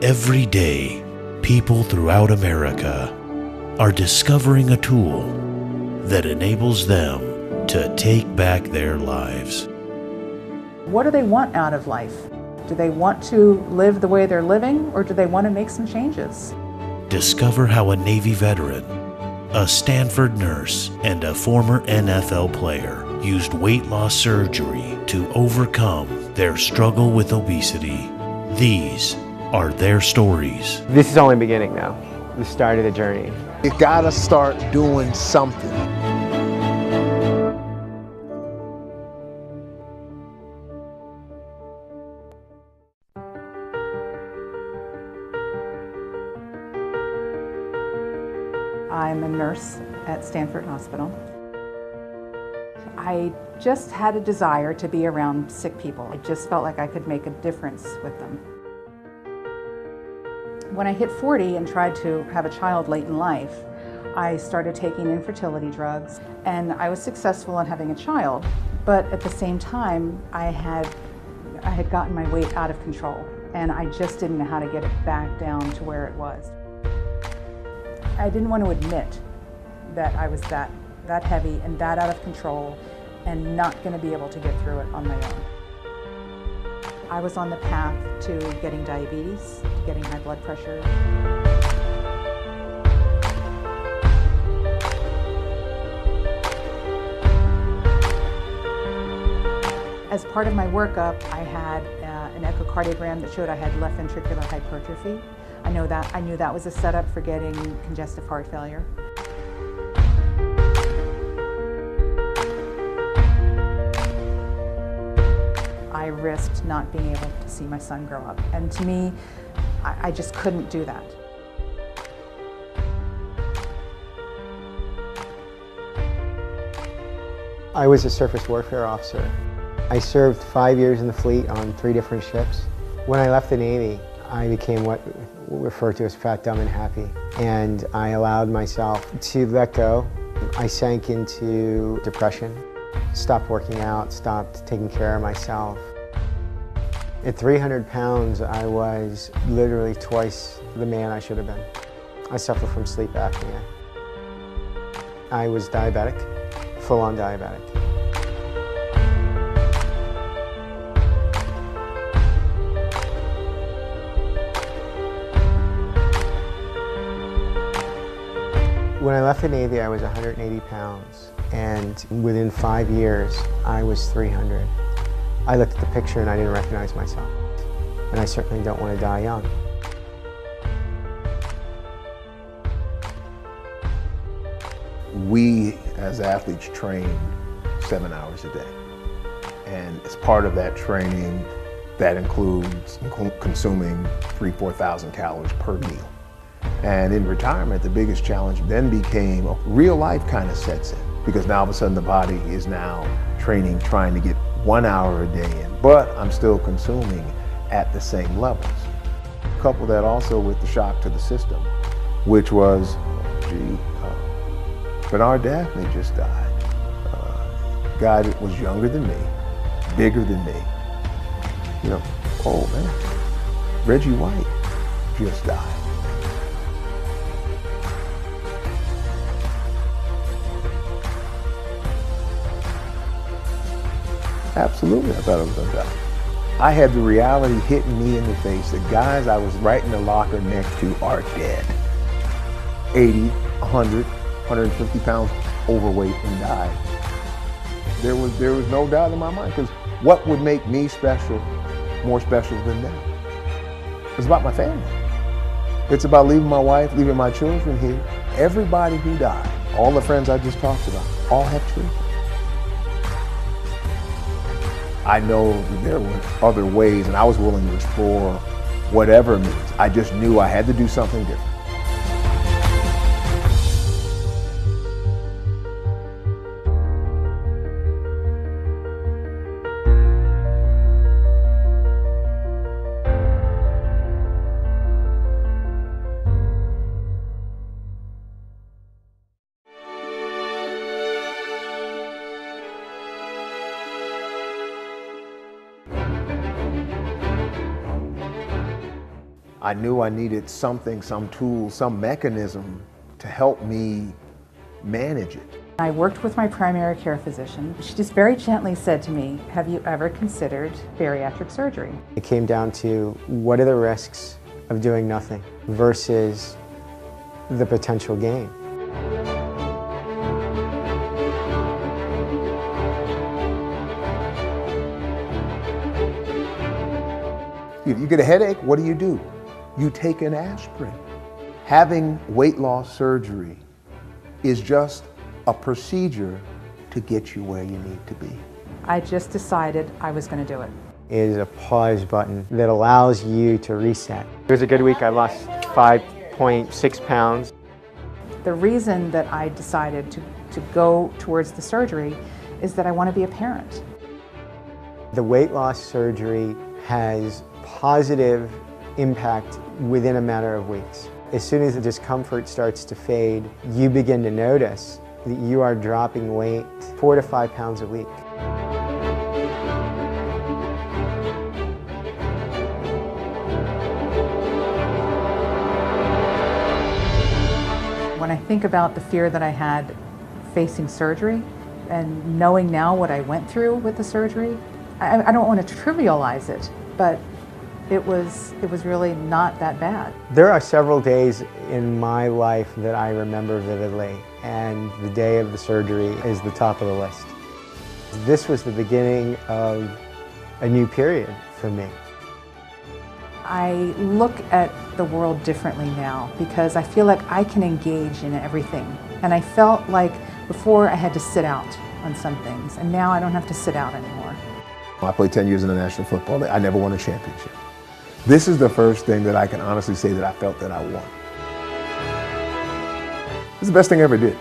Every day, people throughout America are discovering a tool that enables them to take back their lives. What do they want out of life? Do they want to live the way they're living, or do they want to make some changes? Discover how a Navy veteran, a Stanford nurse, and a former NFL player used weight loss surgery to overcome their struggle with obesity. These are their stories. This is only beginning now, the start of the journey. You gotta start doing something. I'm a nurse at Stanford Hospital. I just had a desire to be around sick people. I just felt like I could make a difference with them. When I hit 40 and tried to have a child late in life, I started taking infertility drugs, and I was successful in having a child, but at the same time, I had gotten my weight out of control, and I just didn't know how to get it back down to where it was. I didn't want to admit that I was that heavy and that out of control and not going to be able to get through it on my own. I was on the path to getting diabetes, to getting high blood pressure. As part of my workup, I had an echocardiogram that showed I had left ventricular hypertrophy. I knew that was a setup for getting congestive heart failure. I risked not being able to see my son grow up. And to me, I just couldn't do that. I was a surface warfare officer. I served 5 years in the fleet on 3 different ships. When I left the Navy, I became what we refer to as fat, dumb, and happy. And I allowed myself to let go. I sank into depression, stopped working out, stopped taking care of myself. At 300 pounds, I was literally twice the man I should have been. I suffer from sleep apnea. I was diabetic, full-on diabetic. When I left the Navy, I was 180 pounds, and within 5 years, I was 300. I looked at the picture and I didn't recognize myself, and I certainly don't want to die young. We, as athletes, train 7 hours a day. And as part of that training, that includes consuming 4,000 calories per meal. And in retirement, the biggest challenge then became real life kind of sets in, because now all of a sudden the body is now training, trying to get 1 hour a day in, but I'm still consuming at the same levels. Couple that also with the shock to the system, which was, Bernard Daphne just died. Guy that was younger than me, bigger than me. You know, oh man, Reggie White just died. Absolutely, I thought I was gonna die. I had the reality hitting me in the face. The guys I was right in the locker next to are dead. 80, 100, 150 pounds overweight and died. There was no doubt in my mind, because what would make me special, more special than them? It's about my family. It's about leaving my wife, leaving my children here. Everybody who died, all the friends I just talked about, all have children. I know that there were other ways, and I was willing to explore whatever means. I just knew I had to do something different. I knew I needed something, some tool, some mechanism to help me manage it. I worked with my primary care physician. She just very gently said to me, have you ever considered bariatric surgery? It came down to what are the risks of doing nothing versus the potential gain. If you get a headache, what do? You take an aspirin. Having weight loss surgery is just a procedure to get you where you need to be. I just decided I was going to do it. It is a pause button that allows you to reset. It was a good week. I lost 5.6 pounds. The reason that I decided to go towards the surgery is that I want to be a parent. The weight loss surgery has positive impact within a matter of weeks. As soon as the discomfort starts to fade, you begin to notice that you are dropping weight 4 to 5 pounds a week. When I think about the fear that I had facing surgery and knowing now what I went through with the surgery, I don't want to trivialize it, but it was really not that bad. There are several days in my life that I remember vividly, and the day of the surgery is the top of the list. This was the beginning of a new period for me. I look at the world differently now because I feel like I can engage in everything. And I felt like before I had to sit out on some things, and now I don't have to sit out anymore. I played 10 years in the National Football League. I never won a championship. This is the first thing that I can honestly say that I felt that I won. It's the best thing I ever did.